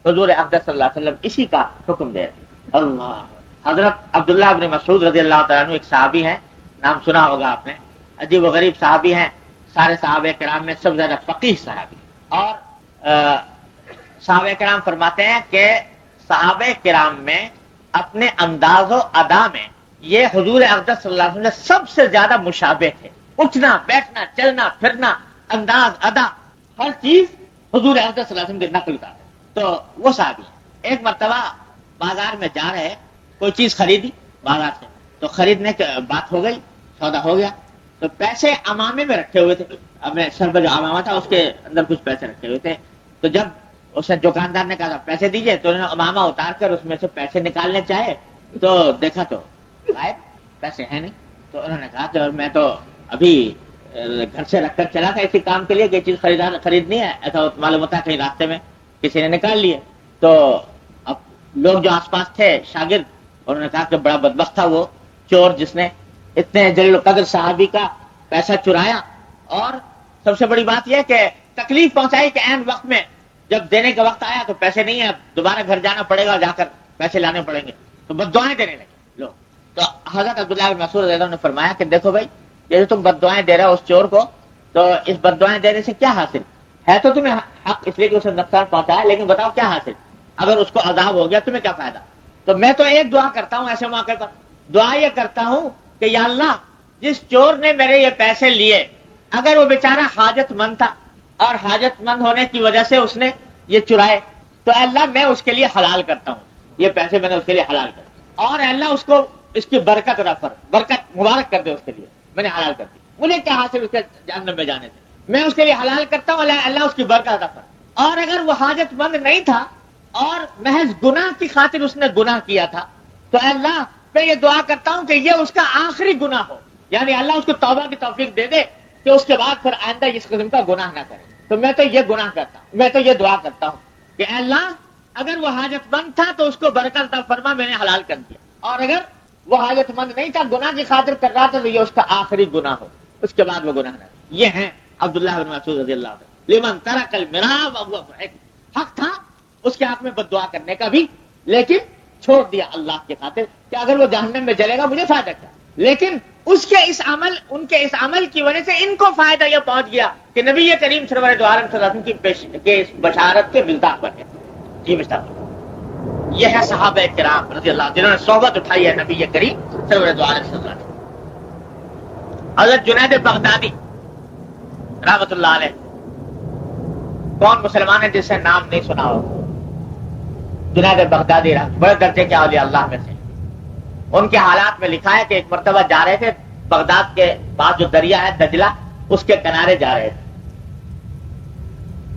حضور اقدس صلی اللہ علیہ وسلم اسی کا حکم دے رہے. اللہ. حضرت عبداللہ بن مسعود رضی اللہ تعالیٰ عنہ ایک صحابی ہیں, نام سنا ہوگا آپ نے, عجیب و غریب صحابی ہیں, سارے صحابہ کرام میں سب سے زیادہ فقیہ صحابی. اور صحابہ کرام فرماتے ہیں کہ صحابہ کرام میں اپنے انداز و ادا میں یہ حضور اقدس صلی اللہ علیہ وسلم سب سے زیادہ مشابہ تھے. اٹھنا بیٹھنا چلنا پھرنا انداز ادا ہر چیز حضور اقدس صلی اللہ علیہ وسلم کی نقل کا. تو وہ صحابی ہیں. ایک مرتبہ بازار میں جا رہے, کوئی چیز خریدی بازار سے, تو خریدنے کی بات ہو گئی, سودا ہو گیا, تو پیسے امامے میں رکھے ہوئے تھے. اپنے سر پر جو امامہ تھا اس کے اندر کچھ پیسے رکھے ہوئے تھے. تو جب اسے دکاندار نے کہا پیسے دیجئے, تو انہوں نے امامہ اتار کر اس میں سے پیسے نکالنے چاہے, تو دیکھا تو پیسے ہیں نہیں. تو انہوں نے کہا کہ میں تو ابھی گھر سے رکھ کر چلا تھا اسی کام کے لیے کہ چیز خریدنی ہے, ایسا معلوم ہوتا ہے کہیں راستے میں کسی نے نکال لیے. تو اب لوگ جو آس پاس تھے شاگرد, انہوں نے کہا کہ بڑا بدبخت تھا وہ چور جس نے اتنے جلیل القدر صحابی کا پیسہ چرایا, اور سب سے بڑی بات یہ کہ تکلیف پہنچائی کہ عین وقت میں جب دینے کا وقت آیا تو پیسے نہیں ہیں, دوبارہ گھر جانا پڑے گا, جا کر پیسے لانے پڑیں گے. تو بد دعائیں دینے لگے لوگ. تو حضرت عبداللہ بن مسعود رضی اللہ عنہ نے فرمایا کہ دیکھو بھائی, یہ جو تم بد دعائیں دے رہے ہو اس چور کو, تو اس بد دعائیں دینے سے کیا حاصل ہے؟ تو تمہیں حق اس لیے کہ اسے نقصان پہنچایا, لیکن بتاؤ کیا حاصل؟ اگر اس کو عذاب ہو گیا تمہیں کیا فائدہ؟ تو میں تو ایک دعا کرتا ہوں ایسے موقع پر, دعا یہ کرتا ہوں کہ یا اللہ جس چور نے میرے یہ پیسے لیے, اگر وہ بیچارہ حاجت مند تھا اور حاجت مند ہونے کی وجہ سے اس نے یہ چرائے, تو اللہ میں اس کے لیے حلال کرتا ہوں, یہ پیسے میں نے اس کے لیے حلال کر, اور اللہ اس کو اس کی برکت رفر برکت مبارک کر دے, اس کے لیے میں نے حلال کر دی. مجھے کیا حاصل اس کے جہنم میں جانے سے؟ میں اس کے لیے حلال کرتا ہوں, اللہ اس کی برکت رفر. اور اگر وہ حاجت مند نہیں تھا اور محض گناہ کی خاطر اس نے گناہ کیا تھا, تو اللہ میں یہ دعا کرتا ہوں کہ یہ اس کا آخری گناہ ہو, یعنی اللہ اس کو توبہ کی توفیق دے دے کہ اس کے بعد پھر آئندہ اس قسم کا گناہ نہ کرے. تو میں تو یہ گناہ کرتا ہوں, میں تو یہ دعا کرتا ہوں کہ اللہ اگر وہ حاجت مند تھا تو اس کو برکت عطا فرما, میں نے حلال کر دیا, اور اگر وہ حاجت مند نہیں تھا گناہ کی خاطر کر رہا تھا تو یہ اس کا آخری گناہ ہو, اس کے بعد وہ گناہ نہ. یہ ہیں عبداللہ بن مسعود رضی اللہ عنہ. لمن ترک المراء وهو محق, حق تھا اس کے حق میں بد دعا کرنے کا بھی, لیکن چھوڑ دیا اللہ کی خاطر کہ اگر وہ جہنم میں جلے گا مجھے فائدہ کیا. لیکن اس کے اس عمل, ان کے اس عمل کی وجہ سے ان کو فائدہ یہ پہنچ گیا کہ نبی کریم سرور دو عالم صلی اللہ علیہ وسلم کی بشارت کے مصداق بنے. جی مصداق. یہ ہے صحابہ کرام رضی اللہ جنہوں نے صحبت اٹھائی ہے نبی کریم سرور دو عالم صلی اللہ علیہ وسلم. حضرت جنید بغدادی رحمۃ اللہ علیہ, کون مسلمان ہے جس سے نام نہیں سنا ہو؟ جنید بغدادی بڑے درجے کے اولیاء اللہ میں سے. ان کے حالات میں لکھا ہے کہ ایک مرتبہ جا رہے تھے بغداد کے پاس جو دریا ہے دجلہ, اس کے کنارے جا رہے تھے,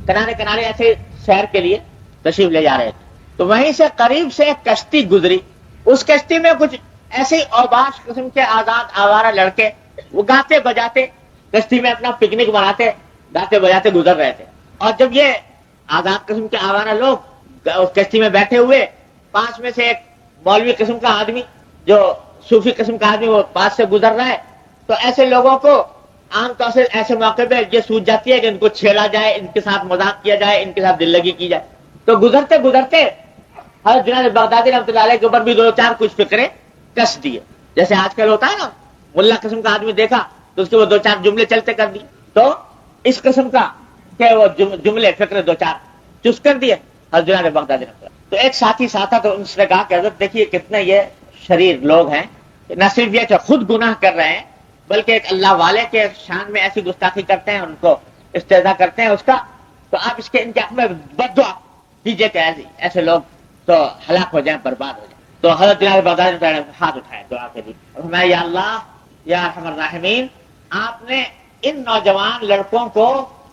کنارے کنارے ایسے سیر کے لیے تشریف لے جا رہے تھے. تو وہیں سے قریب سے ایک کشتی گزری, اس کشتی میں کچھ ایسے اوباش قسم کے آزاد آوارہ لڑکے وہ گاتے بجاتے کشتی میں اپنا پکنک مناتے, گاتے بجاتے گزر رہے تھے. اور جب یہ آزاد قسم کے آوارہ لوگ اس کشتی میں بیٹھے ہوئے, پاس میں سے ایک مولوی قسم کا آدمی جو صوفی قسم کا آدمی وہ پاس سے گزر رہا ہے, تو ایسے لوگوں کو عام طور سے ایسے موقع پہ یہ سوچ جاتی ہے کہ ان کو چھیڑا جائے, ان کے ساتھ مذاق کیا جائے, ان کے ساتھ دل لگی کی جائے. تو گزرتے گزرتے حضرت جنید بغدادی رحمۃ اللہ علیہ کے اوپر بھی دو چار کچھ فکرے کس دیے, جیسے آج کل ہوتا ہے نا, ملا قسم کا آدمی دیکھا تو اس کے وہ دو چار جملے چلتے کر دیے. تو اس قسم کا کہ وہ جملے فکرے دو چار چس کر دیے حضرت جنید بغدادی رحمۃ اللہ. تو ایک ساتھی تھا تو ان سے کہا کہ حضرت دیکھیے کتنے یہ شریر لوگ ہیں, نہ صرف یہ کہ خود گناہ کر رہے ہیں بلکہ ایک اللہ والے کے شان میں ایسی گستاخی کرتے ہیں, ان کو استہزاء کرتے ہیں اس کا. تو آپ اس کے ان کے حق میں بد دعا کیجیے کہ ایسے لوگ تو ہلاک ہو جائیں, برباد ہو جائیں. تو حضرت جنید بغدادی نے ہاتھ اٹھایا دعا کے لیے, اور میں یا اللہ یا ارحم الراحمین, آپ نے ان نوجوان لڑکوں کو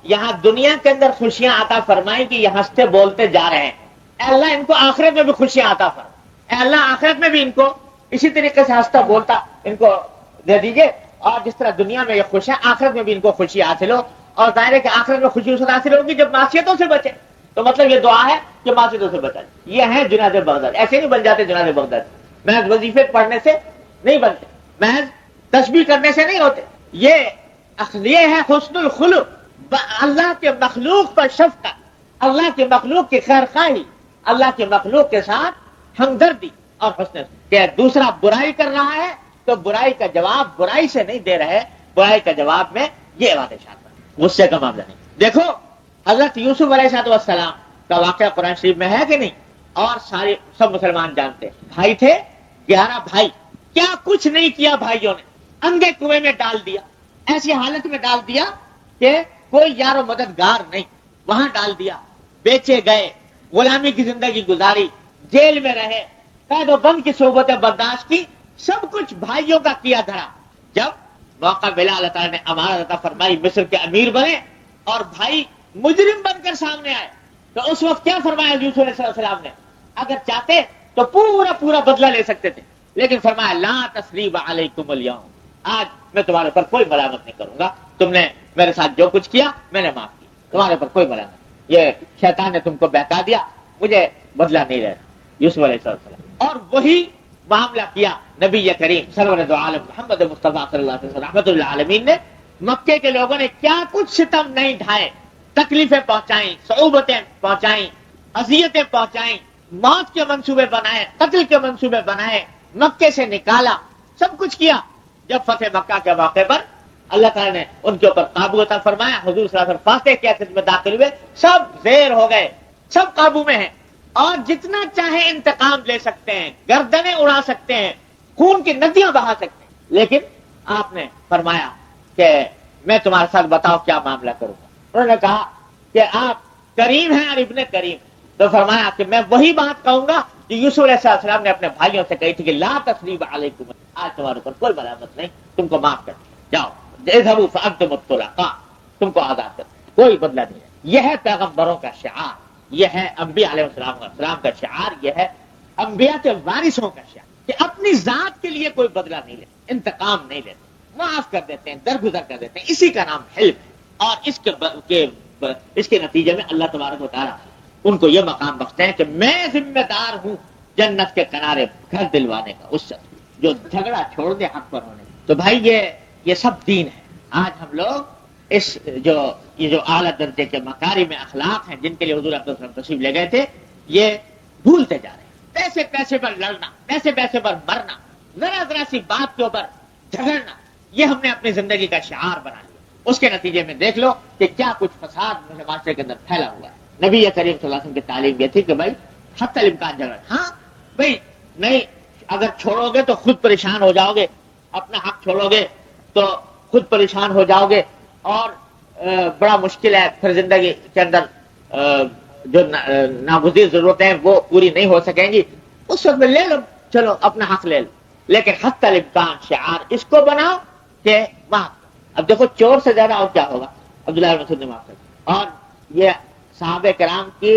یہاں دنیا کے اندر خوشیاں عطا فرمائی کہ یہ ہنستے بولتے جا رہے ہیں, اے اللہ ان کو آخرت میں بھی خوشیاں عطا فرمائے, اے اللہ آخرت میں بھی ان کو اسی طریقے سے ہنستا بولتا ان کو دے دیجئے, اور جس طرح دنیا میں یہ خوش ہے آخرت میں بھی ان کو خوشی حاصل ہو. اور ظاہر ہے کہ آخرت میں خوشی اس وقت حاصل ہوگی جب معصیتوں سے بچے, تو مطلب یہ دعا ہے کہ معصیتوں سے بچا. یہ ہے جنید بغدادی. ایسے نہیں بن جاتے جنید بغدادی, محض وظیفے پڑھنے سے نہیں بنتے, محض تسبیح کرنے سے نہیں ہوتے. یہ ہے حسن الخلق, اللہ کے مخلوق پر شفقت, اللہ کے مخلوق کی خیر خواہی, اللہ کی مخلوق کے ساتھ ہمدردی اور حسن کہ دوسرا برائی کر رہا ہے تو برائی کا جواب برائی سے نہیں دے رہے، برائی کا جواب میں یہ وعدے شاد غصے کا معاملہ نہیں۔ دیکھو حضرت یوسف علیہ السلام کا واقعہ قرآن شریف میں ہے کہ نہیں، اور سب مسلمان جانتے ہیں۔ بھائی تھے 11 بھائی، کیا کچھ نہیں کیا بھائیوں نے، اندھے کنویں میں ڈال دیا، ایسی حالت میں ڈال دیا کہ کوئی یار و مددگار نہیں، وہاں ڈال دیا، بیچے گئے، غلامی کی زندگی گزاری، جیل میں رہے، قید و بند کی صحبتیں برداشت کی، سب کچھ بھائیوں کا کیا دھرا۔ جب موقع ملا اللہ تعالیٰ نے امانت عطا فرمائی، مصر کے امیر بنے اور بھائی مجرم بن کر سامنے آئے، تو اس وقت کیا فرمایا یوسف علیہ السلام نے؟ اگر چاہتے تو پورا بدلہ لے سکتے تھے، لیکن فرمایا لا تثریب علیکم اليوم، آج میں تمہارے اوپر کوئی ملامت نہیں کروں گا، تم نے میرے ساتھ جو کچھ کیا میں نے معاف کیا، تمہارے اوپر کوئی ملامت نہیں، یہ شیطان نے تم کو بہکا دیا، مجھے بدلہ نہیں لینا۔ یوسف علیہ السلام اور وہی معاملہ کیا نبی کریم سرور دو عالم محمد مصطفیٰ صلی اللہ علیہ وسلم رحمۃ اللہ عالمین نے۔ مکے کے لوگوں نے کیا کچھ ستم نہیں ڈھائے، تکلیفیں پہنچائیں، صعوبتیں پہنچائیں، اذیتیں پہنچائیں، موت کے منصوبے بنائے، قتل کے منصوبے بنائے، مکے سے نکالا، سب کچھ کیا۔ جب فتح مکہ کے موقع پر اللہ تعالیٰ نے ان کے اوپر قابو عطا فرمایا، حضور صلی اللہ علیہ وسلم فاتح کی حیثیت میں داخل ہوئے، سب زیر ہو گئے، سب قابو میں ہیں، اور جتنا چاہے انتقام لے سکتے ہیں، گردنیں اڑا سکتے ہیں، خون کی ندیاں بہا سکتے ہیں، لیکن آپ نے فرمایا کہ میں تمہارے ساتھ بتاؤ کیا معاملہ کروں گا۔ انہوں نے کہا کہ آپ کریم ہیں اور ابن کریم، تو فرمایا کہ میں وہی بات کہوں گا جو یوسف علیہ السلام نے اپنے بھائیوں سے کہی تھی کہ لا تثریب علیکم، آج تمہارے اوپر کوئی ملامت نہیں، تم کو معاف کر جاؤ، اذهبوا فانتم الطلقاء، تم کو آزاد کر، کوئی بدلہ نہیں ہے۔ یہ ہے پیغمبروں کا شعار، یہ ہے انبیاء علیہ السلام کا شعار، یہ ہے انبیاء کے وارثوں کا شعار کہ اپنی ذات کے لیے کوئی بدلہ نہیں لیتے، انتقام نہیں لیتے، معاف کر دیتے ہیں، درگزر کر دیتے ہیں، اسی کا نام حلم ہے۔ اور اس کے نتیجے میں اللہ تبارک و تعالیٰ ان کو یہ مقام بخشتے ہیں کہ میں ذمہ دار ہوں جنت کے کنارے گھر دلوانے کا، اس شخص جو جھگڑا چھوڑ دے حق پر ہونے۔ تو بھائی یہ سب دین ہے۔ آج ہم لوگ یہ جو اعلیٰ درجے کے مکارم اخلاق ہیں جن کے لیے حضور اکرم صلی اللہ علیہ وسلم تشریف لے گئے تھے، یہ بھولتے جا رہے ہیں۔ پیسے پر لڑنا، پیسے پر مرنا، ذرا سی بات کے اوپر جھگڑنا، یہ ہم نے اپنی زندگی کا شعار بنا لیا۔ اس کے نتیجے میں دیکھ لو کہ کیا کچھ فساد معاشرے کے اندر پھیلا ہوا ہے۔ نبی کریم صلی اللہ علیہ وسلم کی تعلیم یہ تھی کہ بھائی حتی الامکان جھگڑ، ہاں بھائی نہیں، اگر چھوڑو گے تو خود پریشان ہو جاؤ گے، اپنا حق چھوڑو گے تو خود پریشان ہو جاؤ گے، اور بڑا مشکل ہے پھر زندگی کے اندر جو ناگزیر ضرورتیں ہیں وہ پوری نہیں ہو سکیں گی، اس وقت میں لے لو، چلو اپنا حق لے لو، لیکن حتی الامکان شعار اس کو بناؤ کہ معاف۔ اب دیکھو چور سے زیادہ اور کیا ہوگا، عبداللہ بن مسعود نے معاف کر، اور یہ صحابہ کرام کی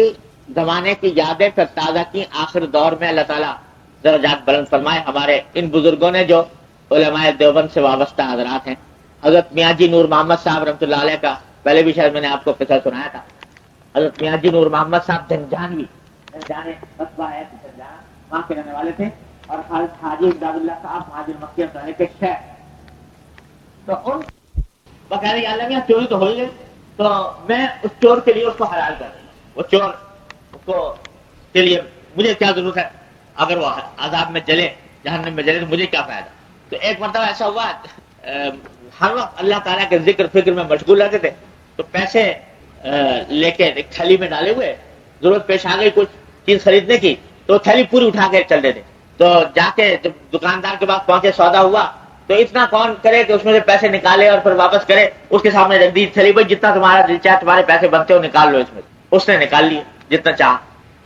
زمانے کی یادیں پھر تازہ کی۔ آخر دور میں اللہ تعالیٰ درجات بلند فرمائے، ہمارے ان بزرگوں نے جو علماء دیوبند سے وابستہ حضرات ہیں، حضرت میاں جی نور محمد صاحب رحمۃ اللہ علیہ کا پہلے بھی شاید میں نے آپ کو قصہ سنایا تھا۔ حضرت میاں جی نور محمد صاحب جنجانوی، وہاں کے رہنے والے تھے، اور حاجی امداد اللہ صاحب حاجی مکی کے شیخ، تو ان باقاعدہ عالمیہ چوری تو ہو ہی گئی، تو میں اس چور کے لیے اس کو حلال کر دوں، وہ چور کے لیے مجھے کیا ضرورت ہے، اگر وہ عذاب میں جلے، جہنم میں جلے تو مجھے کیا فائدہ۔ تو ایک مرتبہ ایسا ہوا، ہر وقت اللہ تعالیٰ کے ذکر فکر میں مشغول رہتے تھے، تو پیسے لے کے ایک تھیلی میں ڈالے ہوئے، ضرورت پیش آ گئی کچھ چیز خریدنے کی تو تھیلی پوری اٹھا کے چل رہے تھے، تو جا کے جب دکاندار کے پاس پہنچے سودا ہوا تو اتنا کون کرے کہ اس میں سے پیسے نکالے اور پھر واپس کرے، اس کے سامنے رکھ دی تھیلی، بھائی جتنا تمہارا دل چاہے تمہارے پیسے بنتے ہو نکال لو اس میں۔ اس نے نکال لیے جتنا چاہا،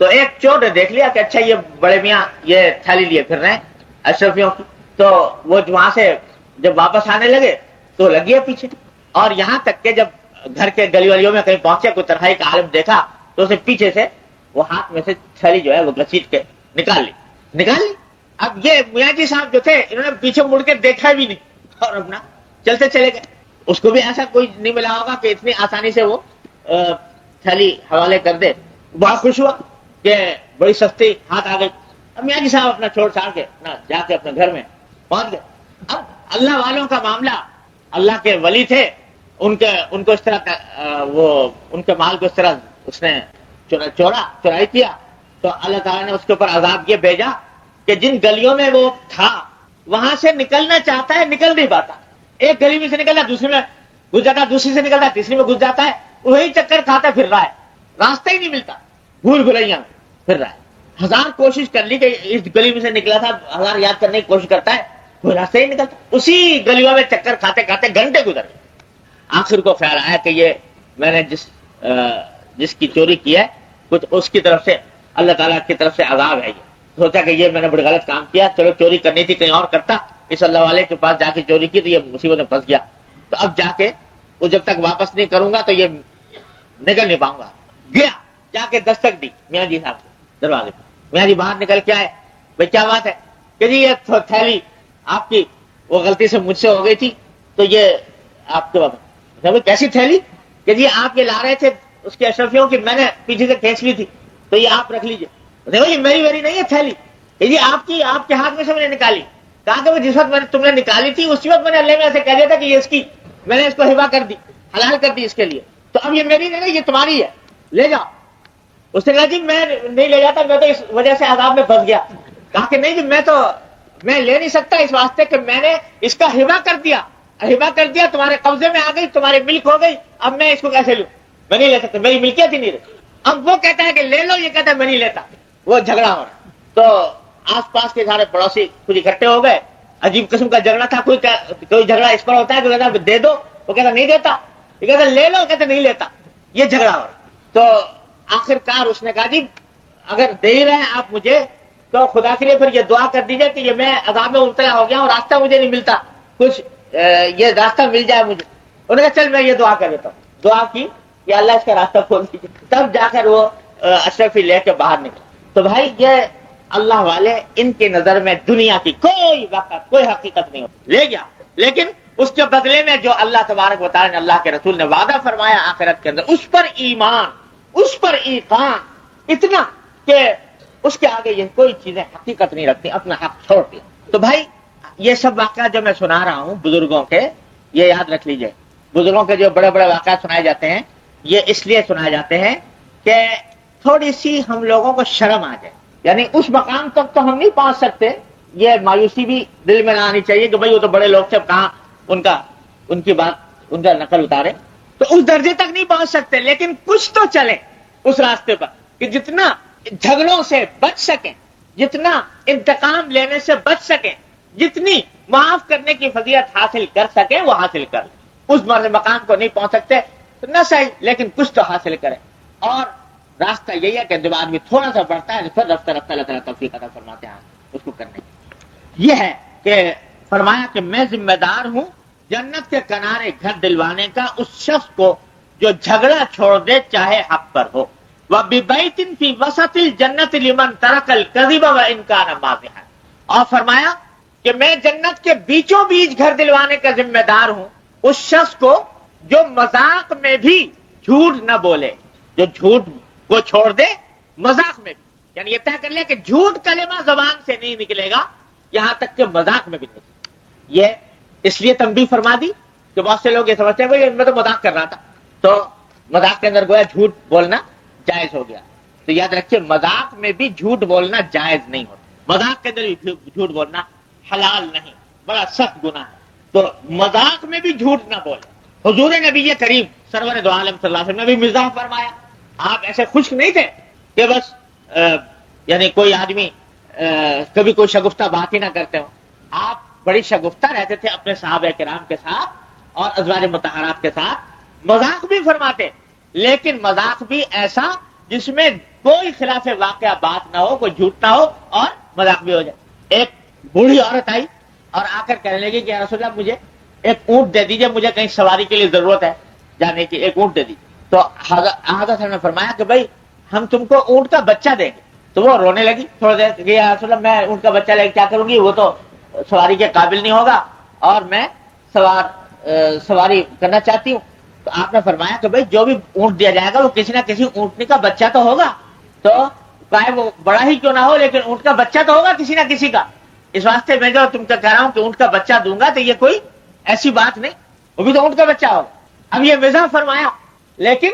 تو ایک چور نے دیکھ لیا کہ اچھا یہ بڑے میاں یہ تھیلی لیے پھر رہے ہیں اشرفیوں کی، تو وہ وہاں سے جب واپس آنے لگے تو لگ گیا پیچھے، اور یہاں تک کہ جب گھر کے گلی والیوں میں کہیں پہنچے، کوئی تنہائی کا عالم دیکھا تو اسے پیچھے سے وہ ہاتھ میں سے تھیلی جو ہے وہ گھسیٹ کے نکال لی۔ اب یہ میاں جی صاحب جو تھے انہوں نے پیچھے مڑ کے دیکھا بھی نہیں اور اپنا چلتے چلے گئے۔ اس کو بھی ایسا کوئی نہیں ملا ہوگا کہ اتنی آسانی سے وہ تھیلی حوالے کر دے، بہت خوش ہوا کہ بڑی سستی ہاتھ آ گئی۔ اب میاں جی صاحب اپنا چھوڑ چھاڑ کے جا کے اپنے گھر میں پہنچ گئے۔ اب اللہ والوں کا معاملہ، اللہ کے ولی تھے، ان کو اس طرح وہ ان کے مال کو اس طرح اس نے چورائی کیا تو اللہ تعالیٰ نے اس کے اوپر عذاب یہ بھیجا کہ جن گلیوں میں وہ تھا وہاں سے نکلنا چاہتا ہے نکل نہیں پاتا. ایک گلی میں سے نکلتا دوسری میں گھس جاتا ہے, دوسری سے نکلتا ہے تیسری میں گھس جاتا ہے, وہی چکر کھاتا پھر رہا ہے, راستہ ہی نہیں ملتا, بھول بھلائیاں پھر رہا ہے. ہزار کوشش کر لی کہ اس گلی میں سے نکلا تھا, ہزار یاد کرنے کی کوشش کرتا ہے, کوئی راستہ ہی نکلتا, اسی گلیوں میں چکر کھاتے کھاتے گھنٹے گزر گئے. آخر کو خیال آیا کہ یہ میں نے جس کی چوری کی ہے کچھ اس کی طرف سے اللہ تعالیٰ کی طرف سے عذاب ہے. یہ سوچا کہ یہ میں نے بڑا غلط کام کیا, چلو چوری کرنی تھی کہیں اور کرتا, اس اللہ والے کے پاس جا کے چوری کی تو یہ مصیبت میں پھنس گیا. تو اب جا کے وہ جب تک واپس نہیں کروں گا تو یہ نکل نہیں پاؤں گا. گیا جا کے دستک دی میاں جی صاحب کو دروازے پہ. میاں جی باہر نکل کے آئے, بھائی کیا بات ہے؟ کہ جی یہ تھیلی آپ کی وہ غلطی سے مجھ سے ہو گئی تھی تو یہ آپ کے بابا. کیسی تھیلی؟ کہ جی آپ یہ لا رہے تھے اس کے اشرفیوں کی, میں نے پیچھے سے کھینچ لی تھی تو یہ آپ رکھ لیجیے. دیکھو یہ میری نہیں ہے تھیلی, کہ جی آپ کے ہاتھ میں سے میں نے نکالی. کہا کہ وہ جس وقت تم نے نکالی تھی اسی وقت میں نے اللہ میں ایسے کہہ دیا تھا کہ یہ اس کی, میں نے اس کو ہبا کر دی, حلال کر دی اس کے لیے, تو اب یہ میری نہیں, یہ تمہاری ہے, لے جاؤ. اس نے کہا جی میں نہیں لے جاتا, میں تو اس وجہ سے عذاب میں پھنس گیا. کہا کہ نہیں جی میں لے نہیں سکتا اس واسطے کہ میں نے اس کا ہبا کر دیا, تمہارے قبضے میں آ گئی, تمہاری ملک ہو گئی, اب میں اس کو کیسے لوں؟ میں نہیں لے سکتا, میری ملکیت ہی نہیں رہی. اب وہ کہتا ہے کہ لے لو, یہ کہتا ہے میں نہیں لیتا. وہ جھگڑا ہو رہا. تو آس پاس کے سارے پڑوسی کچھ اکٹھے ہو گئے, عجیب قسم کا جھگڑا تھا. کوئی جھگڑا اس پر ہوتا ہے, کوئی کہتا دے دو, وہ کہتا نہیں دیتا, یہ کہتا لے لو, کہتا نہیں لیتا. یہ جھگڑا ہو رہا. تو آخر کار اس نے کہا جی اگر دے ہی رہے ہیں آپ مجھے تو خدا کے لیے پھر یہ دعا کر دیجیے کہ یہ میں عذاب میں مبتلا ہو گیا ہوں, راستہ مجھے نہیں ملتا, کچھ یہ راستہ مل جائے مجھے. انہوں نے کہا چل میں یہ دعا کر دیتا ہوں. دعا کی کہ اللہ اس کا راستہ کھول دیجیے. تب جا کر وہ اشرفی لے کے باہر نکلا. تو بھائی یہ اللہ والے, ان کی نظر میں دنیا کی کوئی وقت کوئی حقیقت نہیں ہوتی. لے گیا, لیکن اس کے بدلے میں جو اللہ تبارک و تعالی نے, اللہ کے رسول نے وعدہ فرمایا آخرت کے اندر, اس پر ایمان, اس پر ایقان اتنا کہ اس کے آگے یہ کوئی چیزیں حقیقت نہیں رکھتی, اپنا حق چھوڑ دیا. تو بھائی یہ سب واقعات جو میں سنا رہا ہوں بزرگوں کے, یہ یاد رکھ لیجئے. بزرگوں کے جو بڑے بڑے واقعات سنائے جاتے ہیں یہ اس لیے سنائے جاتے ہیں کہ تھوڑی سی ہم لوگوں کو شرم آ جائے. یعنی اس مقام تک تو ہم نہیں پہنچ سکتے, یہ مایوسی بھی دل میں نہ آنی چاہیے کہ بھئی وہ تو بڑے لوگ تھے, کہاں ان کی بات, ان کا نقل اتارے. تو اس درجے تک نہیں پہنچ سکتے, لیکن کچھ تو چلے اس راستے پر کہ جتنا جھگڑوں سے بچ سکیں, جتنا انتقام لینے سے بچ سکیں, جتنی معاف کرنے کی فضیلت حاصل کر سکیں وہ حاصل کر لیں. اس مقام کو نہیں پہنچ سکتے تو نہ صحیح, لیکن کچھ تو حاصل کریں. اور راستہ یہی ہے کہ جب آدمی تھوڑا سا بڑھتا ہے تو پھر رفتہ رفتہ اللہ تعالیٰ توفیق عطا فرماتے ہیں اس کو کرنے کی. یہ ہے کہ فرمایا کہ میں ذمہ دار ہوں جنت کے کنارے گھر دلوانے کا اس شخص کو جو جھگڑا چھوڑ دے چاہے حق پر ہو. وَبِبَيْتٍ فِي وَسَطِ الْجَنَّةِ لِمَنْ تَرَكَ الْكَذِبَ وَإِنْ كَانَ مَازِحًا. اور فرمایا کہ میں جنت کے بیچوں بیچ گھر دلوانے کا ذمہ دار ہوں اس شخص کو جو مذاق میں بھی جھوٹ نہ بولے, جو جھوٹ کو چھوڑ دے مذاق میں بھی. یعنی یہ طے کر لیا کہ جھوٹ کلمہ زبان سے نہیں نکلے گا, یہاں تک کہ مذاق میں بھی نہیں. یہ اس لیے تنبیہ فرما دی کہ بہت سے لوگ یہ سمجھتے ہیں بھائی میں تو مذاق کر رہا تھا, تو مذاق کے اندر گویا جھوٹ بولنا جائز ہو گیا. تو یاد رکھیے مذاق میں بھی جھوٹ بولنا جائز نہیں ہوتا, مذاق کے اندر بھی جھوٹ بولنا حلال نہیں, بڑا سخت گناہ ہے. تو مذاق میں بھی جھوٹ نہ بولے. حضور نبی کریم سرور دو عالم صلی اللہ علیہ وسلم نے بھی مزاح فرمایا. آپ ایسے خشک نہیں تھے کہ بس یعنی کوئی آدمی کبھی کوئی شگفتہ بات ہی نہ کرتے ہو. آپ بڑی شگفتہ رہتے تھے اپنے صحابہ کرام کے ساتھ اور ازواج مطہرات کے ساتھ. مذاق بھی فرماتے, لیکن مذاق بھی ایسا جس میں کوئی خلاف واقعہ بات نہ ہو, کوئی جھوٹ نہ ہو اور مذاق بھی ہو جائے. ایک بوڑھی عورت آئی اور آ کر کہنے لگی کہ یا رسول اللہ مجھے ایک اونٹ دے دیجئے, مجھے کہیں سواری کے لیے ضرورت ہے جانے کی, ایک اونٹ دے دیجیے. تو حضرت نے فرمایا کہ بھائی ہم تم کو اونٹ کا بچہ دیں گے. تو وہ رونے لگی تھوڑا دیر, یا رسول اللہ میں اونٹ کا بچہ لے کے کیا کروں گی, وہ تو سواری کے قابل نہیں ہوگا اور میں سواری کرنا چاہتی ہوں. تو آپ نے فرمایا کہ بھائی جو بھی اونٹ دیا جائے گا وہ کسی نہ کسی اونٹنی کا بچہ تو ہوگا, تو چاہے وہ بڑا ہی کیوں نہ ہو لیکن اونٹ کا بچہ تو ہوگا کسی نہ کسی کا. اس واسطے میں جو تم کو کہہ رہا ہوں کہ اونٹ کا بچہ دوں گا تو یہ کوئی ایسی بات نہیں, وہ بھی تو اونٹ کا بچہ ہوگا. اب یہ مزاح فرمایا لیکن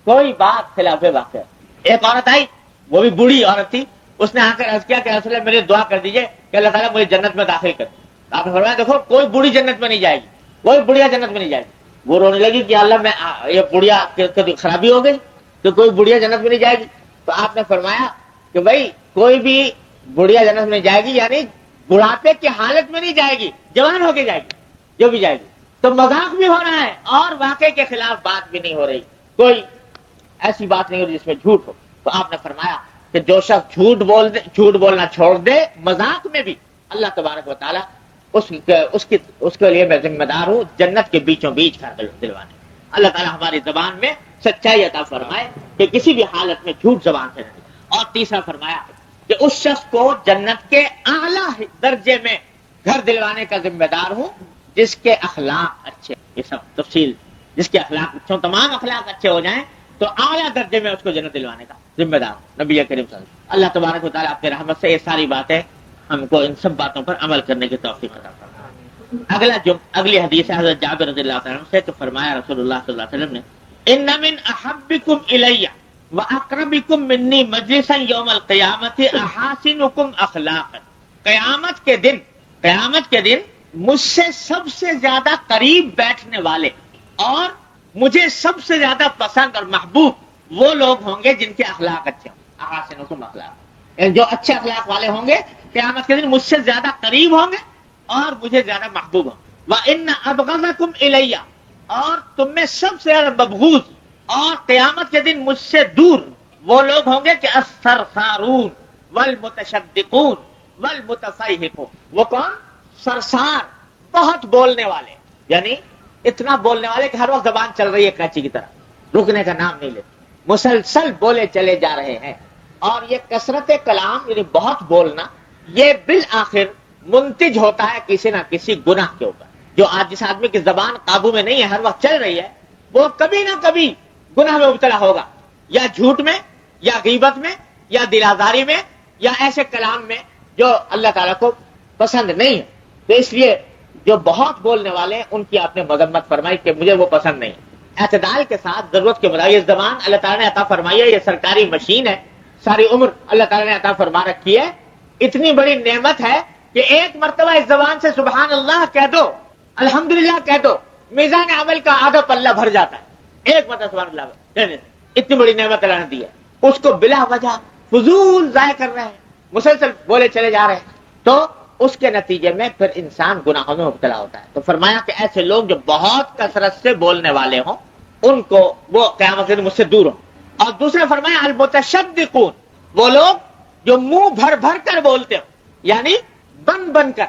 کوئی بات خلاف واقع. ایک عورت آئی وہ بھی بوڑھی عورت تھی، اس نے آ کر عرض کیا کہ رسول اللہ میری دعا کر دیجئے کہ اللہ تعالیٰ مجھے جنت میں داخل کر. آپ نے فرمایا دیکھو کوئی بوڑھی جنت میں نہیں جائے گی، کوئی بڑھیا جنت میں نہیں جائے گی. وہ رونے لگی کہ اللہ میں یہ بڑھیا خرابی ہو گئی تو کوئی بڑھیا جنت میں نہیں جائے گی. تو آپ نے فرمایا کہ بھائی کوئی بھی بڑھیا جنت میں نہیں جائے گی، یعنی بڑھاپے کی حالت میں نہیں جائے گی، جوان ہو کے جائے گی جو بھی جائے گی. تو مذاق بھی ہو رہا ہے اور واقعے کے خلاف بات بھی نہیں ہو رہی، کوئی ایسی بات نہیں ہو رہی جس میں جھوٹ ہو. تو آپ نے فرمایا کہ جو شخص جھوٹ بولنا چھوڑ دے مذاق میں بھی، اللہ تبارک و تعالیٰ اس کے لیے میں ذمہ دار ہوں جنت کے بیچوں بیچ کر دلوانے. اللہ تعالیٰ ہماری زبان میں سچائی عطا فرمائے کہ کسی بھی حالت میں جھوٹ زبان سے نہیں. اور تیسرا فرمایا کہ اس شخص کو جنت کے اعلیٰ درجے میں گھر دلوانے کا ذمہ دار ہوں جس کے اخلاق اچھے. یہ سب تفصیل، جس کے اخلاق اچھے ہوں، تمام اخلاق اچھے ہو جائیں تو اعلیٰ درجے میں اس کو جنت دلوانے کا ذمہ دار نبی کریم صلی اللہ علیہ وسلم. اللہ تبارک و تعالیٰ اپنے رحمت سے یہ ساری باتیں ہم کو ان سب باتوں پر عمل کرنے کی توفیق عطا فرمائے. اگلی حدیث ہے حضرت جابر رضی اللہ تعالیٰ عنہ سے کہ فرمایا رسول اللہ صلی اللہ علیہ وسلم نے ان من احبکم الی واقربکم منی مجلسا یوم القیامت احاسنکم اخلاقا. قیامت کے دن مجھ سے سب سے زیادہ قریب بیٹھنے والے اور مجھے سب سے زیادہ پسند اور محبوب وہ لوگ ہوں گے جن کے اخلاق اچھے ہوں. احاسنکم اخلاقا، جو اچھے اخلاق والے ہوں گے قیامت کے دن مجھ سے زیادہ قریب ہوں گے اور مجھے زیادہ محبوب ہوں. وَإِنَّ أَبْغَضَكُمْ إِلَيَّ، اور تم میں سب سے زیادہ مبغوض اور قیامت کے دن مجھ سے دور وہ لوگ ہوں گے کہ السرسارون والمتشدقون والمتفیہقون. وہ کون؟ سرسار، بہت بولنے والے، یعنی اتنا بولنے والے کہ ہر وقت زبان چل رہی ہے کراچی کی طرح، رکنے کا نام نہیں لیتے، مسلسل بولے چلے جا رہے ہیں. اور یہ کثرت کلام یعنی بہت بولنا یہ بالآخر منتج ہوتا ہے کسی نہ کسی گناہ کے اوپر. جو آج جس آدمی کی زبان قابو میں نہیں ہے، ہر وقت چل رہی ہے، وہ کبھی نہ کبھی گناہ میں مبتلا ہوگا، یا جھوٹ میں یا غیبت میں یا دل آزاری میں یا ایسے کلام میں جو اللہ تعالیٰ کو پسند نہیں ہے. تو اس لیے جو بہت بولنے والے ہیں ان کی آپ نے مذمت فرمائی کہ مجھے وہ پسند نہیں. اعتدال کے ساتھ ضرورت کے مطابق یہ زبان اللہ تعالیٰ نے عطا فرمائی ہے، یہ سرکاری مشین ہے، ساری عمر اللہ تعالیٰ نے عطا فرما رکھی ہے. اتنی بڑی نعمت ہے کہ ایک مرتبہ اس زبان سے سبحان اللہ کہہ دو، الحمدللہ کہہ دو، میزان عمل کا آدھا پلہ بھر جاتا ہے. ایک مرتبہ سبحان اللہ کہنے سے اتنی بڑی نعمت اللہ نے دی ہے، اس کو بلا وجہ فضول ضائع کر رہے ہیں، مسلسل بولے چلے جا رہے ہیں، تو اس کے نتیجے میں پھر انسان گناہوں میں مبتلا ہوتا ہے. تو فرمایا کہ ایسے لوگ جو بہت کثرت سے بولنے والے ہوں ان کو وہ قیامت کے دن مجھ سے دور ہوں. اور دوسرے فرمایا المتشدقون، وہ لوگ جو منہ بھر بھر کر بولتے ہو، یعنی بن بن کر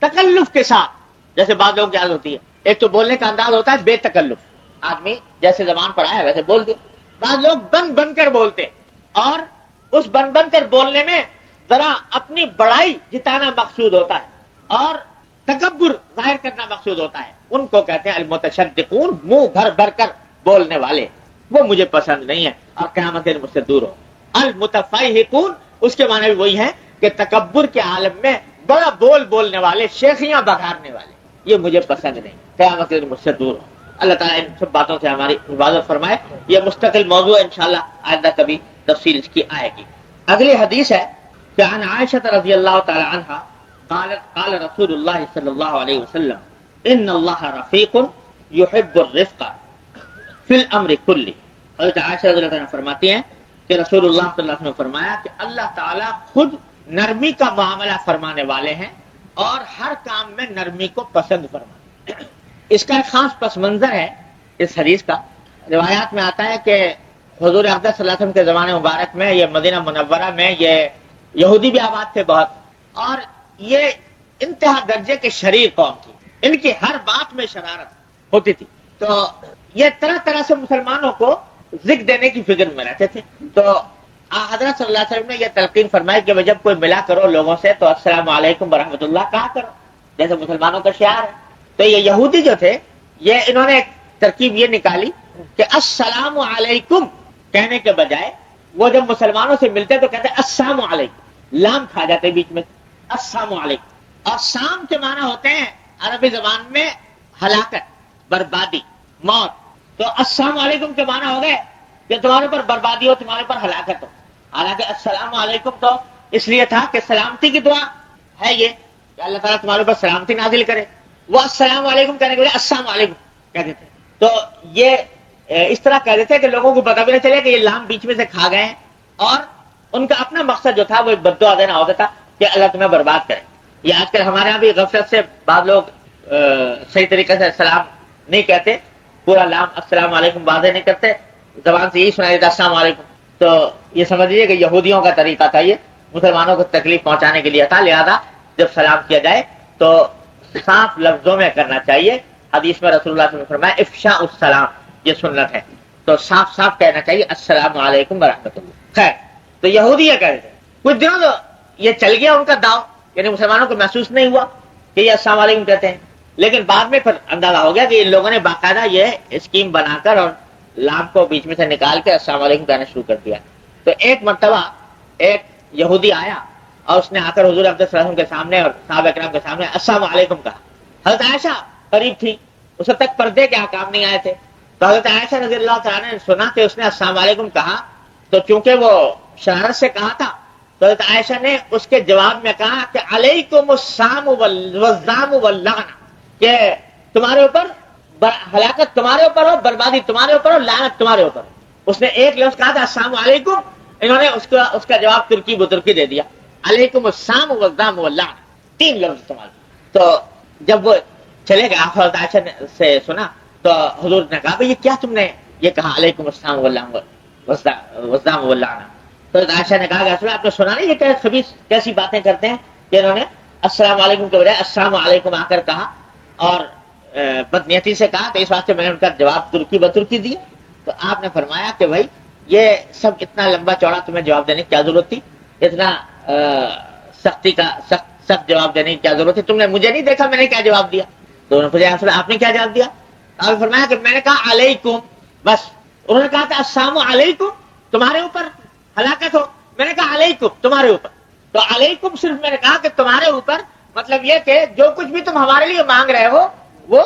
تکلف کے ساتھ. جیسے بعض لوگوں کی عادت ہوتی ہے، ایک تو بولنے کا انداز ہوتا ہے بے تکلف، آدمی جیسے زبان پر آیا ویسے بول دے. بعض لوگ بن بن کر بولتے اور اس بن بن کر بولنے میں ذرا اپنی بڑائی جتانا مقصود ہوتا ہے اور تکبر ظاہر کرنا مقصود ہوتا ہے. ان کو کہتے ہیں المتشدقون، منہ بھر بھر کر بولنے والے، وہ مجھے پسند نہیں ہے اور قیامت کے دن مجھ سے دور ہو. المتفیہقون اس کے معنی بھی وہی ہے کہ تکبر کے عالم میں بڑا بولنے والے، شیخیاں بگارنے والے، یہ مجھے پسند نہیں، قیامت کے دن مجھ سے دور ہو. اللہ تعالیٰ ان سب باتوں سے ہماری حفاظت فرمائے. یہ مستقل موضوع انشاءاللہ آئندہ کبھی تفصیل اس کی آئے گی. اگلی حدیث ہے کہ عن عائشہ رضی اللہ تعالی عنہا قال رسول اللہ صلی اللہ علیہ وسلم ان اللہ رفیق یحب الرفق فی الامر کلی. حضرت عائشہ رضی اللہ عنہ فرماتی ہیں کہ رسول اللہ صلی اللہ علیہ وسلم نے فرمایا کہ اللہ تعالیٰ خود نرمی کا معاملہ فرمانے والے ہیں اور ہر کام میں نرمی کو پسند فرماتے ہیں. اس کا ایک خاص پس منظر ہے اس حدیث کا. روایات میں آتا ہے کہ حضور اقدس صلی اللہ علیہ وسلم کے زمانے مبارک میں یہ مدینہ منورہ میں یہ یہودی بھی آباد تھے بہت، اور یہ انتہا درجے کے شریر قوم تھی، ان کی ہر بات میں شرارت ہوتی تھی. تو یہ طرح طرح سے مسلمانوں کو ذکر دینے کی فکر میں رہتے تھے. تو حضرت صلی اللہ علیہ وسلم نے یہ تلقین فرمائی کہ جب کوئی ملا کرو لوگوں سے تو السلام علیکم ورحمۃ اللہ کہا کرو، جیسے مسلمانوں کا شعار ہے. تو یہ یہودی جو تھے یہ انہوں نے ایک ترکیب یہ نکالی کہ السلام علیکم کہنے کے بجائے وہ جب مسلمانوں سے ملتے تو کہتے السلام علیکم، لام کھا جاتے بیچ میں، السلام علیکم. اور سام کے معنی ہوتے ہیں عربی زبان میں ہلاکت، بربادی، موت. تو السلام علیکم کے معنی ہو گئے کہ تمہارے پر بربادی ہو، تمہارے پر ہلاکت ہو. حالانکہ السلام علیکم تو اس لیے تھا کہ سلامتی کی دعا ہے یہ کہ اللہ تعالیٰ تمہارے اوپر سلامتی نازل کرے. وہ السلام علیکم کہنے کے بجائے السلام علیکم کہہ دیتے. تو یہ اس طرح کہہ دیتے کہ لوگوں کو پتہ بھی نہ چلے کہ یہ لام بیچ میں سے کھا گئے ہیں, اور ان کا اپنا مقصد جو تھا وہ ایک بد دعا دینا ہوتا تھا کہ اللہ تمہیں برباد کرے. یہ آج کل ہمارے یہاں بھی غفلت سے بعض لوگ صحیح طریقے سے سلام نہیں کہتے, پورا لام السلام علیکم واضح نہیں کرتے, زبان سے یہی سنا دیتا السلام علیکم. تو یہ سمجھ لیجیے کہ یہودیوں کا طریقہ تھا, یہ مسلمانوں کو تکلیف پہنچانے کے لیے تھا. لہذا جب سلام کیا جائے تو صاف لفظوں میں کرنا چاہیے. حدیث میں رسول اللہ صلی اللہ علیہ وسلم نے فرمایا افشاء السلام, یہ سنت ہے, تو صاف صاف کہنا چاہیے السلام علیکم ورحمۃ اللہ. خیر, تو یہودی یہ کہتے ہیں. کچھ دنوں تو یہ چل گیا ان کا داؤ, یعنی مسلمانوں کو محسوس نہیں ہوا کہ یہ السلام علیکم کہتے ہیں, لیکن بعد میں پھر اندازہ ہو گیا کہ ان لوگوں نے باقاعدہ یہ اسکیم بنا کر اور لام کو بیچ میں سے نکال کے السلام علیکم کہنا شروع کر دیا. تو ایک مرتبہ ایک یہودی آیا اور اس نے آ کر حضور صلی اللہ علیہ وسلم کے سامنے اور صحابہ کرام کے سامنے السلام علیکم کہا. حضرت عائشہ قریب تھی, اس وقت تک پردے کے احکام نہیں آئے تھے, تو حضرت عائشہ رضی اللہ تعالیٰ نے سنا کہ اس نے السلام علیکم کہا, تو چونکہ وہ شرارت سے کہا تھا تو حضرت عائشہ نے اس کے جواب میں کہا کہ علیکم السلام والزام واللعنہ, کہ تمہارے اوپر ہلاکت تمہارے اوپر ہو, بربادی تمہارے اوپر ہو, لعنت تمہارے اوپر ہو. اس نے ایک لفظ کہا تھا السلام علیکم, انہوں نے اس کا جواب ترکی بترکی دے دیا, علیکم السلام والزام واللعنہ, 3 لفظ استعمال. تو جب وہ چلے گئے حضرت عائشہ سے سنا تو حضور نے کہا بھئی یہ کیا تم نے یہ کہا علیکم السلام والزام واللعنہ. تو حضرت عائشہ نے کہا کہ اصل آپ نے سنا نہیں یہ کہ خبیث کیسی باتیں کرتے ہیں کہ انہوں نے السلام علیکم کے بجائے السلام علیکم آ کر کہا اور بدنیتی سے کہا, تو اس واسطے میں نے ان کا جواب ترکی بترکی دیا. تو آپ نے فرمایا کہ بھائی یہ سب اتنا لمبا چوڑا تمہیں جواب دینے کی کیا ضرورت تھی, اتنا سختی کا سخت جواب دینے کی کیا ضرورت تھی, تم نے مجھے نہیں دیکھا میں نے کیا جواب دیا. تو انہوں نے پوچھا آپ نے کیا جواب دیا؟ آپ نے فرمایا کہ میں نے کہا علیکم بس. انہوں نے کہا تھا السلام علیکم تمہارے اوپر ہلاکت ہو, میں نے کہا علیکم تمہارے اوپر. تو علیکم صرف میں نے کہا کہ تمہارے اوپر, مطلب یہ کہ جو کچھ بھی تم ہمارے لیے مانگ رہے ہو وہ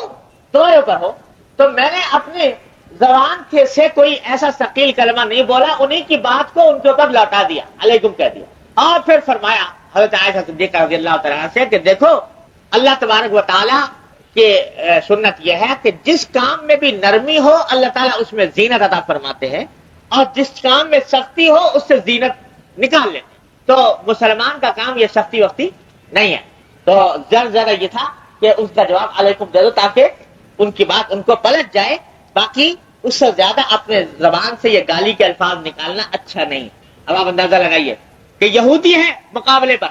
تمہارے اوپر ہو. تو میں نے اپنے زبان سے کوئی ایسا ثقیل کلمہ نہیں بولا, انہیں کی بات کو ان کے اوپر لوٹا دیا, علیکم کہہ دیا. اور پھر فرمایا حضرت عائشہ صدیقہ رضی اللہ تعالیٰ سے کہ دیکھو اللہ تبارک و تعالیٰ کہ سنت یہ ہے کہ جس کام میں بھی نرمی ہو اللہ تعالیٰ اس میں زینت عطا فرماتے ہیں, اور جس کام میں سختی ہو اس سے زینت نکال لیتے. تو مسلمان کا کام یہ سختی وقتی نہیں ہے. تو ذرا یہ تھا کہ اس کا جواب علیکم دے دو تاکہ ان کی بات ان کو پلٹ جائے. باقی اس سے زیادہ اپنے زبان سے یہ گالی کے الفاظ نکالنا اچھا نہیں. اب آپ اندازہ لگائیے کہ یہودی ہیں مقابلے پر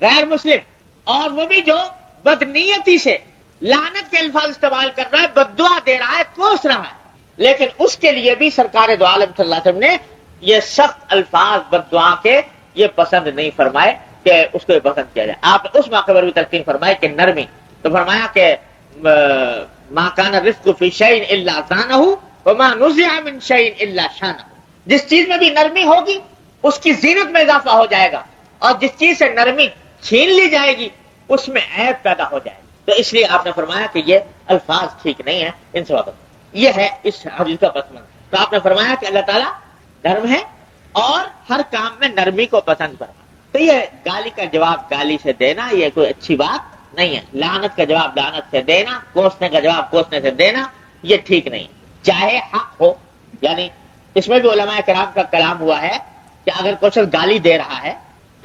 غیر مسلم, اور وہ بھی جو بدنیتی سے لعنت کے الفاظ استعمال کر رہا ہے, بد دعا دے رہا ہے, کوس رہا ہے, لیکن اس کے لیے بھی سرکار دو عالم صلی اللہ علیہ وسلم نے یہ سخت الفاظ بد دعا کے یہ پسند نہیں فرمائے کہ اس کو یہ پسند کیا جائے. آپ نے اس موقع پر بھی تلقین فرمائے کہ نرمی, تو فرمایا کہ ما کان الرفق فی شیء الا زانہ وما نزع من شیء الا شانہ, جس چیز میں بھی نرمی ہوگی اس کی زینت میں اضافہ ہو جائے گا, اور جس چیز سے نرمی چھین لی جائے گی اس میں عیب پیدا ہو جائے گا. تو اس لیے آپ نے فرمایا کہ یہ الفاظ ٹھیک نہیں ہیں ان سے وابستہ. یہ ہے اس حدیث کا پس منظر. تو آپ نے فرمایا کہ اللہ تعالیٰ نرم ہے اور ہر کام میں نرمی کو پسند فرما. تو یہ گالی کا جواب گالی سے دینا یہ کوئی اچھی بات نہیں ہے. لعنت کا جواب لعنت سے دینا, کوسنے کا جواب کوسنے سے دینا یہ ٹھیک نہیں, چاہے حق ہو. یعنی اس میں بھی علماء کرام کا کلام ہوا ہے کہ اگر کوئی شخص گالی دے رہا ہے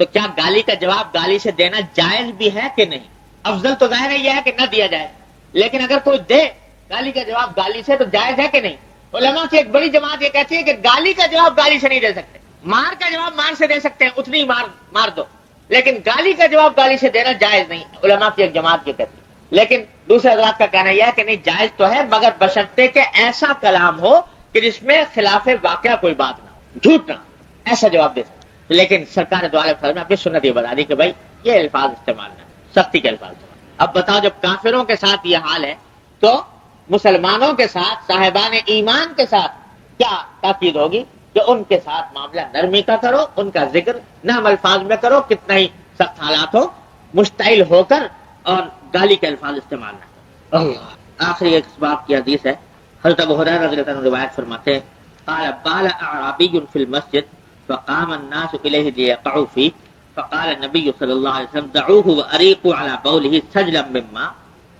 تو کیا گالی کا جواب گالی سے دینا جائز بھی ہے کہ نہیں. افضل تو ظاہر ہے یہ ہے کہ نہ دیا جائے, لیکن اگر کوئی دے گالی کا جواب گالی سے تو جائز ہے کہ نہیں. علماء کی ایک بڑی جماعت یہ کہتی ہے کہ گالی کا جواب گالی سے نہیں دے سکتے, مار کا جواب مار سے دے سکتے ہیں, اتنی مار دو, لیکن گالی کا جواب گالی سے دینا جائز نہیں. علماء کی ایک جماعت یہ کہتی ہے. لیکن دوسرے حضرات کا کہنا یہ ہے کہ نہیں جائز تو ہے, مگر بشرطے کہ ایسا کلام ہو کہ جس میں خلاف واقعہ کوئی بات نہ ہو, جھوٹ نہ ہو, ایسا جواب دے سکتے. لیکن سرکار دو عالم نے اپنی سنت یہ بتا دی کہ بھائی یہ الفاظ استعمال نہ, سختی کے الفاظ. اب بتاؤ جب کافروں کے ساتھ یہ حال ہے تو مسلمانوں کے ساتھ صاحبان ایمان کے ساتھ کیا تاکید ہوگی کہ ان کے ساتھ معاملہ نرمی کا کرو, ان کا ذکر نرم الفاظ میں کرو, کتنا ہی سخت حالات ہو, مشتعل ہو کر, اور گالی کے الفاظ استعمال نہ کرو. آخری ایک باب کی حدیث ہے. حضرت ابو ہریرہ رضی اللہ عنہ روایت فرماتے ہیں قال بال اعرابی فی المسجد فقام الناس إليه ليقعوا فيه فقال النبي صلى الله عليه وسلم دعوه وأريقوا على بوله سجلا مما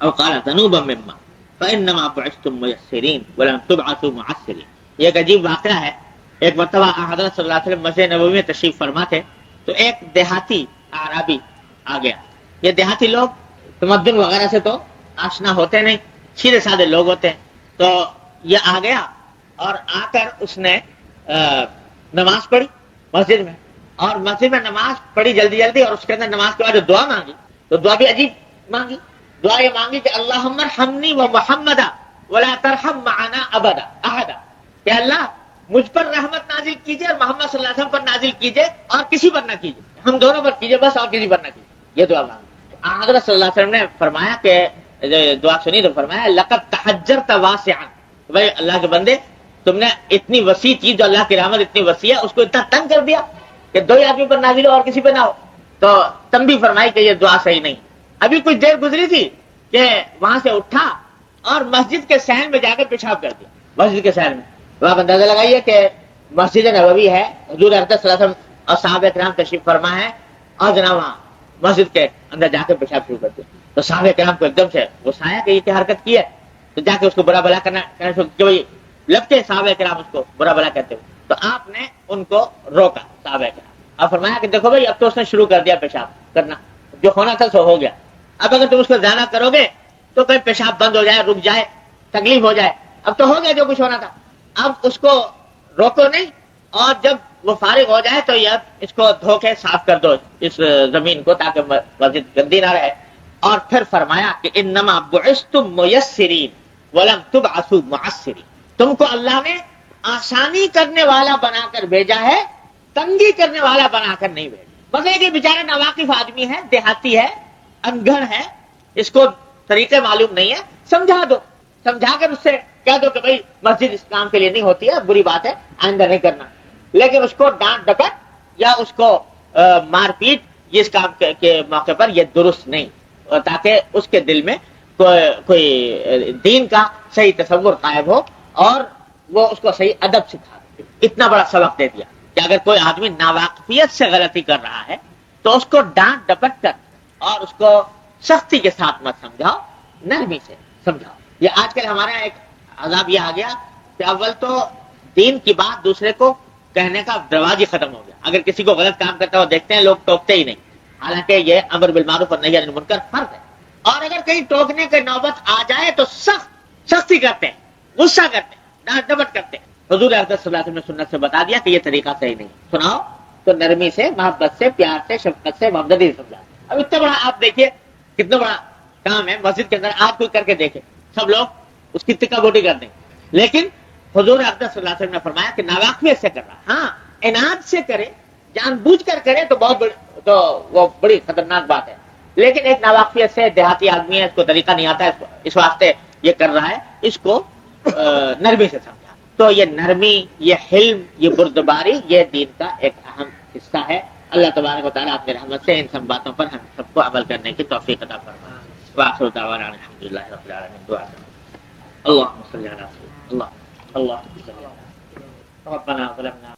أو قال ذنوبا مما فإنما بعثتم ميسرين ولم تبعثوا معسرين. یہ ایک عجیب واقعہ ہے. ایک مرتبہ حضرت صلی اللہ علیہ وسلم مسجد نبوی میں تشریف فرما تھے تو ایک دیہاتی اعرابی آ گیا. یہ دیہاتی لوگ تمدن وغیرہ سے تو آشنا ہوتے نہیں, سیدھے سادے لوگ ہوتے ہیں. تو یہ آ گیا اور آ کر اس نے نماز پڑھی مسجد میں, اور مسجد میں نماز پڑھی جلدی جلدی, اور اس کے اندر نماز کے بعد جو دعا مانگی تو دعا بھی عجیب مانگی. دعا یہ مانگی کہ اللہم ارحمنی و محمدا ولا ترحم معنا ابدا احدا, کہ اللہ مجھ پر رحمت نازل کیجیے اور محمد صلی اللہ علیہ وسلم پر نازل کیجیے اور کسی پر نہ کیجیے, ہم دونوں پر کیجیے بس, اور کسی پر نہ کیجیے. یہ دعا مانگی. حضرت صلی اللہ علیہ وسلم نے فرمایا کہ دعا سنی تو فرمایا لقد تحجرت واسعا, بھائی اللہ کے بندے تم نے اتنی وسیع چیز, جو اللہ کی رحمت اتنی وسیع ہے, اس کو اتنا تنگ کر دیا کہ دو ہی آدمی پر نازل ہو اور کسی پہ نہ ہو. تو تم بھی فرمائی کہ یہ دعا صحیح نہیں. ابھی کچھ دیر گزری تھی کہ وہاں سے اٹھا اور مسجد کے صحن میں جا کر پیشاب کر دیا. مسجد کے صحن میں, وہاں اندازہ لگائیے کہ مسجد نبوی ہے, حضور اقدس صلی اللہ علیہ وسلم اور صحابہ کرام تشریف فرما ہے, اور جناب وہاں مسجد کے اندر جا کر پیشاب شروع کر دیا. تو صحابہ کرام کو ایک دم سے غصہ آیا کہ یہ کیا حرکت کی ہے, تو جا کے اس کو برا بلا کرنا کہ بھائی لگتے صحابہ کرام اس کو برا بلا کہتے ہوئے. تو آپ نے ان کو روکا صحابہ کرام, اور فرمایا کہ دیکھو بھائی اب تو اس نے شروع کر دیا پیشاب کرنا, جو ہونا تھا سو ہو گیا. اب اگر تم اس کو زیادہ کرو گے تو کہیں پیشاب بند ہو جائے, رک جائے, تکلیف ہو جائے. اب تو ہو گیا جو کچھ ہونا تھا, اب اس کو روکو نہیں, اور جب وہ فارغ ہو جائے تو یہ اس کو دھو کے صاف کر دو اس زمین کو, تاکہ مسجد گندی نہ رہے. اور پھر فرمایا کہ انما بعثتم میسرین ولم تبعثوا معسرین, تم کو اللہ نے آسانی کرنے والا بنا کر بھیجا ہے, تنگی کرنے والا بنا کر نہیں بھیجا. بس ایک بیچارہ ناواقف آدمی ہے, دیہاتی ہے, انگھڑ ہے, اس کو طریقے معلوم نہیں ہے, سمجھا دو, سمجھا کر اس سے کہہ دو کہ بھائی مسجد اس کام کے لیے نہیں ہوتی ہے, بری بات ہے, آئندہ نہیں کرنا. لیکن اس کو ڈانٹ ڈپٹ یا اس کو مار پیٹ اس کام کے موقع پر یہ درست نہیں, تاکہ اس کے دل میں کوئی دین کا صحیح تصور قائم ہو اور وہ اس کو صحیح ادب سکھا دے. اتنا بڑا سبق دے دیا کہ اگر کوئی آدمی ناواقفیت سے غلطی کر رہا ہے تو اس کو ڈانٹ ڈپٹ کر اور اس کو سختی کے ساتھ مت سمجھاؤ, نرمی سے سمجھاؤ. یہ آج کل ہمارا ایک عذاب یہ آ گیا کہ اول تو دین کی بات دوسرے کو کہنے کا رواج ہی ختم ہو گیا. اگر کسی کو غلط کام کرتا ہوا دیکھتے ہیں لوگ ٹوکتے ہی نہیں, حالانکہ یہ امر بالمعروف اور نہی عن المنکر فرض ہے. اور اگر کہیں ٹوکنے کی نوبت آ جائے تو سختی کرتے ہیں, غصہ کرتے ہیں, ڈانٹ ڈپٹ کرتے ہیں. حضور اقدس صلی اللہ علیہ وسلم نے سنت سے بتا دیا کہ یہ طریقہ صحیح نہیں. سناؤ تو نرمی سے, محبت سے, پیار سے, شفقت سے, محبت سے سمجھا. اب اتنا بڑا آپ دیکھیے کتنا بڑا کام ہے مسجد کے اندر, آج کوئی کر کے دیکھے سب لوگ اس کی تکا بوٹی کر دیں. لیکن حضور اقدس صلی اللہ علیہ وسلم نے فرمایا کہ ناواقفیت سے کر رہا, ہاں عناد سے کرے, جان بوجھ کر کرے تو بہت بڑی, تو وہ بڑی خطرناک بات ہے. لیکن ایک ناواقفیت سے دیہاتی آدمی ہے, اس کو طریقہ نہیں آتا ہے, اس واسطے یہ کر رہا ہے, اس کو نرمی سے سمجھا. تو یہ نرمی, یہ حلم, یہ بردباری, یہ دین کا ایک اہم حصہ ہے. اللہ تبارک و تعالیٰ اپنے رحمت سے ان سب باتوں پر ہم سب کو عمل کرنے کی توفیق عطا فرمائے. وآخر دعوانا الحمدللہ رب العالمین. دعا اللهم صل على سيدنا الله اللهم صل على ربنا ظلمنا